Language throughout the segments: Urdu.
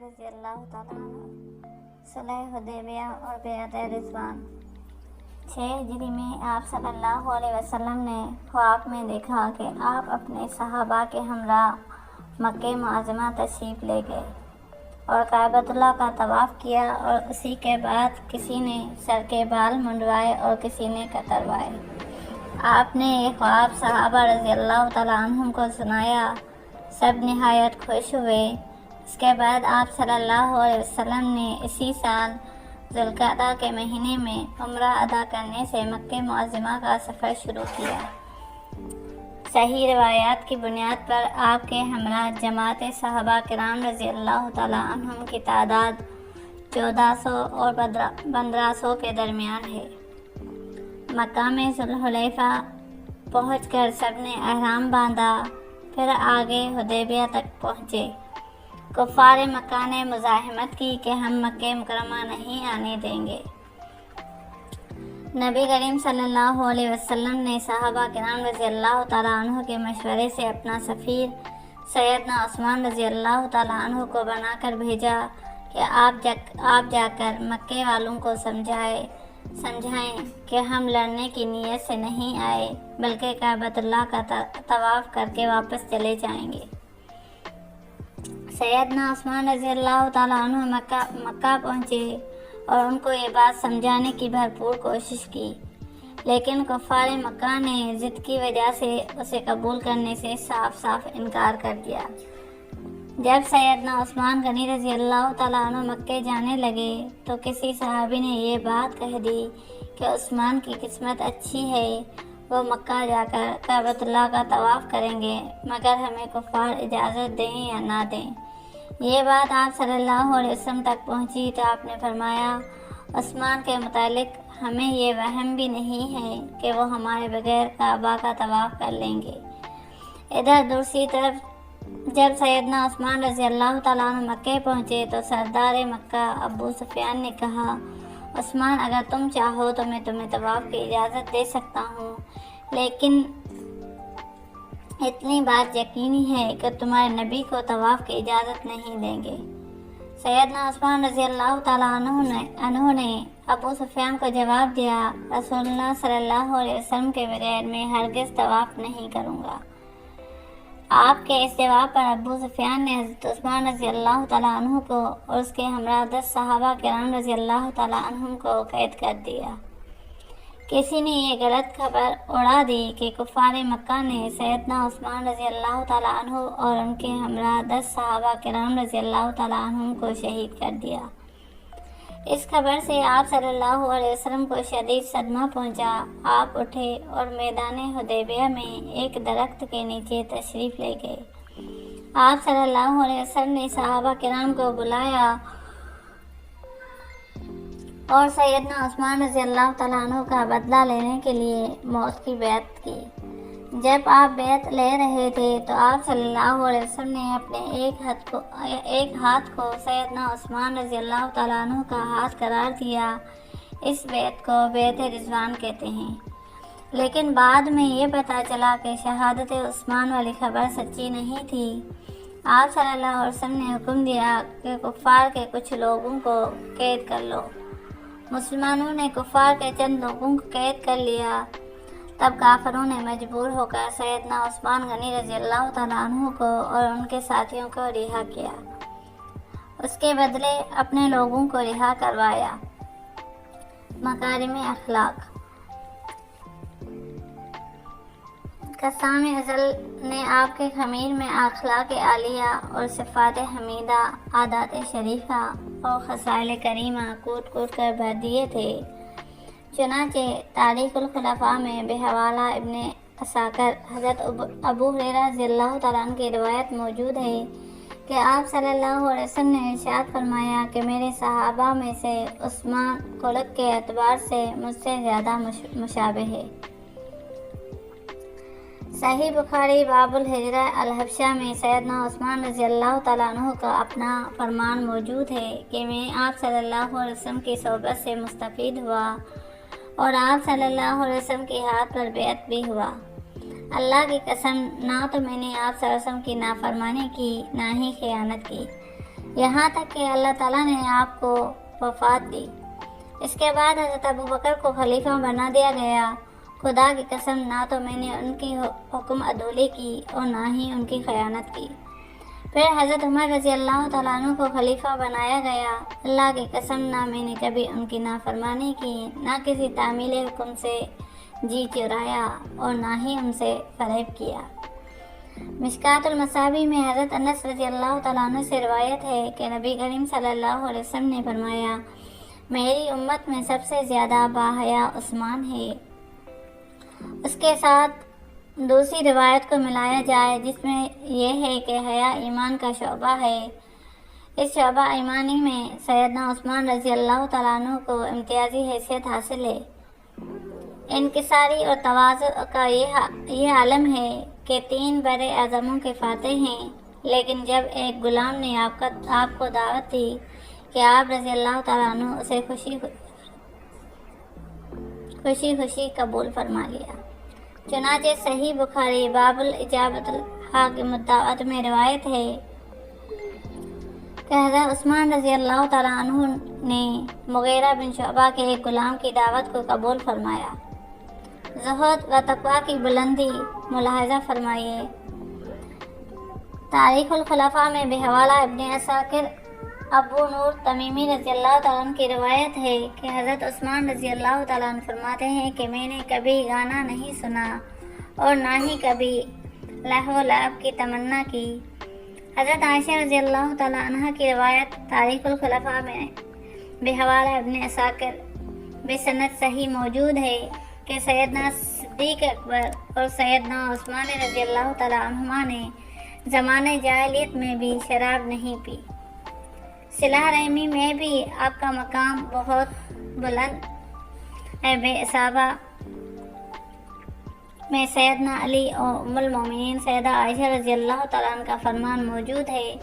رضی اللہ تعالیٰ عنہ صلح حدیبیہ اور بیعت رضوان۔ 6 ہجری میں آپ صلی اللہ علیہ وسلم نے خواب میں دیکھا کہ آپ اپنے صحابہ کے ہمراہ مکہ معظمہ تشریف لے گئے اور کعبۃ اللہ کا طواف کیا، اور اسی کے بعد کسی نے سر کے بال منڈوائے اور کسی نے کتروائے۔ آپ نے یہ خواب صحابہ رضی اللہ تعالیٰ عنہم کو سنایا، سب نہایت خوش ہوئے۔ اس کے بعد آپ صلی اللہ علیہ وسلم نے اسی سال ذوالقعدہ کے مہینے میں عمرہ ادا کرنے سے مکہ معظمہ کا سفر شروع کیا۔ صحیح روایات کی بنیاد پر آپ کے ہمراہ جماعت صحابہ کرام رضی اللہ تعالیٰ عنہم کی تعداد 1400 اور 1500 کے درمیان ہے۔ مقام ذوالحلیفہ پہنچ کر سب نے احرام باندھا، پھر آگے حدیبیہ تک پہنچے۔ کفار مکہ نے مزاحمت کی کہ ہم مکہ مکرمہ نہیں آنے دیں گے۔ نبی کریم صلی اللہ علیہ وسلم نے صحابہ کرام رضی اللہ تعالیٰ عنہ کے مشورے سے اپنا سفیر سیدنا عثمان رضی اللہ تعالیٰ عنہ کو بنا کر بھیجا کہ آپ جا کر مکے والوں کو سمجھائیں کہ ہم لڑنے کی نیت سے نہیں آئے بلکہ کعبۃ اللہ کا طواف کر کے واپس چلے جائیں گے۔ سیدنا عثمان رضی اللہ تعالیٰ عنہ مکہ پہنچے اور ان کو یہ بات سمجھانے کی بھرپور کوشش کی، لیکن کفار مکہ نے ضد کی وجہ سے اسے قبول کرنے سے صاف انکار کر دیا۔ جب سیدنا عثمان غنی رضی اللہ تعالیٰ عنہ مکے جانے لگے تو کسی صحابی نے یہ بات کہہ دی کہ عثمان کی قسمت اچھی ہے، وہ مکہ جا کر کعبۃ اللہ کا طواف کریں گے، مگر ہمیں کفار اجازت دیں یا نہ دیں۔ یہ بات آپ صلی اللہ علیہ وسلم تک پہنچی تو آپ نے فرمایا، عثمان کے متعلق ہمیں یہ وہم بھی نہیں ہے کہ وہ ہمارے بغیر کعبہ کا طواف کر لیں گے۔ ادھر دوسری طرف جب سیدنا عثمان رضی اللہ تعالیٰ عنہ مکہ پہنچے تو سردار مکہ ابو سفیان نے کہا، عثمان اگر تم چاہو تو میں تمہیں طواف کی اجازت دے سکتا ہوں، لیکن اتنی بات یقینی ہے کہ تمہارے نبی کو طواف کی اجازت نہیں دیں گے۔ سیدنا عثمان رضی اللہ تعالیٰ عنہ نے ابو سفیان کو جواب دیا، رسول اللہ صلی اللہ علیہ وسلم کے بغیر میں ہرگز طواف نہیں کروں گا۔ آپ کے اس جواب پر ابو سفیان نے حضرت عثمان رضی اللہ تعالیٰ عنہ کو اور اس کے ہمراہ 10 صحابہ کرام رضی اللہ تعالیٰ عنہم کو قید کر دیا۔ کسی نے یہ غلط خبر اڑا دی کہ کفار مکہ نے سیدنا عثمان رضی اللہ تعالیٰ عنہ اور ان کے ہمراہ 10 صحابہ کرام رضی اللہ تعالیٰ عنہم کو شہید کر دیا۔ اس خبر سے آپ صلی اللہ علیہ وسلم کو شدید صدمہ پہنچا۔ آپ اٹھے اور میدان حدیبیہ میں ایک درخت کے نیچے تشریف لے گئے۔ آپ صلی اللہ علیہ وسلم نے صحابہ کرام کو بلایا اور سیدنا عثمان رضی اللہ تعالیٰ عنہ کا بدلہ لینے کے لیے موت کی بیعت کی۔ جب آپ بیعت لے رہے تھے تو آپ صلی اللہ علیہ وسلم نے اپنے ایک ہاتھ کو سیدنا عثمان رضی اللہ تعالیٰ عنہ کا ہاتھ قرار دیا۔ اس بیعت کو بیعت رضوان کہتے ہیں، لیکن بعد میں یہ پتہ چلا کہ شہادت عثمان والی خبر سچی نہیں تھی۔ آپ صلی اللہ علیہ وسلم نے حکم دیا کہ کفار کے کچھ لوگوں کو قید کر لو۔ مسلمانوں نے کفار کے چند لوگوں کو قید کر لیا۔ تب کافروں نے مجبور ہو کر سیدنا عثمان غنی رضی اللہ تعالیٰ عنہ کو اور ان کے ساتھیوں کو رہا کیا، اس کے بدلے اپنے لوگوں کو رہا کروایا۔ مکارم اخلاق۔ قسام ازل نے آپ کے خمیر میں اخلاق عالیہ اور صفات حمیدہ، عادات شریفہ اور خصائل کریمہ کوٹ کر بھر دیے تھے۔ چنانچہ تاریخ الخلفاء میں بحوالہ ابن عساکر حضرت ابو ہریرہ رضی اللہ تعالیٰ عنہ کی روایت موجود ہے کہ آپ صلی اللہ علیہ وسلم نے ارشاد فرمایا کہ میرے صحابہ میں سے عثمان خلق کے اعتبار سے مجھ سے زیادہ مشابہ ہے۔ صحیح بخاری باب الہجرہ الحبشہ میں سیدنا عثمان رضی اللہ تعالیٰ عنہ کا اپنا فرمان موجود ہے کہ میں آپ صلی اللہ علیہ وسلم کی صحبت سے مستفید ہوا اور آپ صلی اللہ علیہ وسلم کے ہاتھ پر بیعت بھی ہوا۔ اللہ کی قسم، نہ تو میں نے آپ صلی اللہ علیہ وسلم کی نافرمانی کی، نہ ہی خیانت کی۔ یہاں تک کہ اللہ تعالیٰ نے آپ کو وفات دی۔ اس کے بعد حضرت ابوبکر کو خلیفہ بنا دیا گیا۔ خدا کی قسم، نہ تو میں نے ان کی حکم عدولی کی اور نہ ہی ان کی خیانت کی۔ پھر حضرت عمر رضی اللہ تعالیٰ عنہ کو خلیفہ بنایا گیا۔ اللہ کی قسم، نہ میں نے کبھی ان کی نافرمانی کی، نہ کسی تعمیل حکم سے جی چرایا اور نہ ہی ان سے فریب کیا۔ مشکوٰۃ المصابیح میں حضرت انس رضی اللہ تعالیٰ عنہ سے روایت ہے کہ نبی کریم صلی اللہ علیہ وسلم نے فرمایا، میری امت میں سب سے زیادہ باحیا عثمان ہے۔ اس کے ساتھ دوسری روایت کو ملایا جائے جس میں یہ ہے کہ حیا ایمان کا شعبہ ہے۔ اس شعبہ ایمانی میں سیدنا عثمان رضی اللہ تعالیٰ عنہ کو امتیازی حیثیت حاصل ہے۔ انکساری اور تواضع کا یہ عالم ہے کہ 3 بر اعظموں کے فاتح ہیں، لیکن جب ایک غلام نے آپ کو دعوت دی کہ آپ رضی اللہ تعالیٰ عنہ اسے خوشی قبول فرما لیا۔ چنانچہ صحیح بخاری باب الاجابۃ الحاکم الدعوۃ میں روایت ہے کہ حضرت عثمان رضی اللہ تعالیٰ عنہ نے مغیرہ بن شعبہ کے ایک غلام کی دعوت کو قبول فرمایا۔ زہد و تقویٰ کی بلندی ملاحظہ فرمائیے۔ تاریخ الخلفاء میں بحوالہ ابن عساکر ابو نور تمیمی رضی اللہ تعالیٰ عنہ کی روایت ہے کہ حضرت عثمان رضی اللہ تعالیٰ عنہ فرماتے ہیں کہ میں نے کبھی گانا نہیں سنا اور نہ ہی کبھی لہو و لعب کی تمنا کی۔ حضرت عائشہ رضی اللہ تعالیٰ عنہ کی روایت تاریخ الخلفاء میں بحوالہ ابن عساکر بسند صحیح موجود ہے کہ سیدنا صدیق اکبر اور سیدنا عثمان رضی اللہ تعالیٰ عنہما نے زمانۂ جاہلیت میں بھی شراب نہیں پی۔ صلہ رحمی میں بھی آپ کا مقام بہت بلند ہے۔ بے اصابہ میں سیدنا علی اور ام المومنین سیدہ عائشہ رضی اللہ تعالیٰ عنہ کا فرمان موجود ہے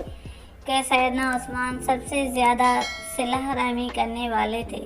کہ سیدنا عثمان سب سے زیادہ صلہ رحمی کرنے والے تھے۔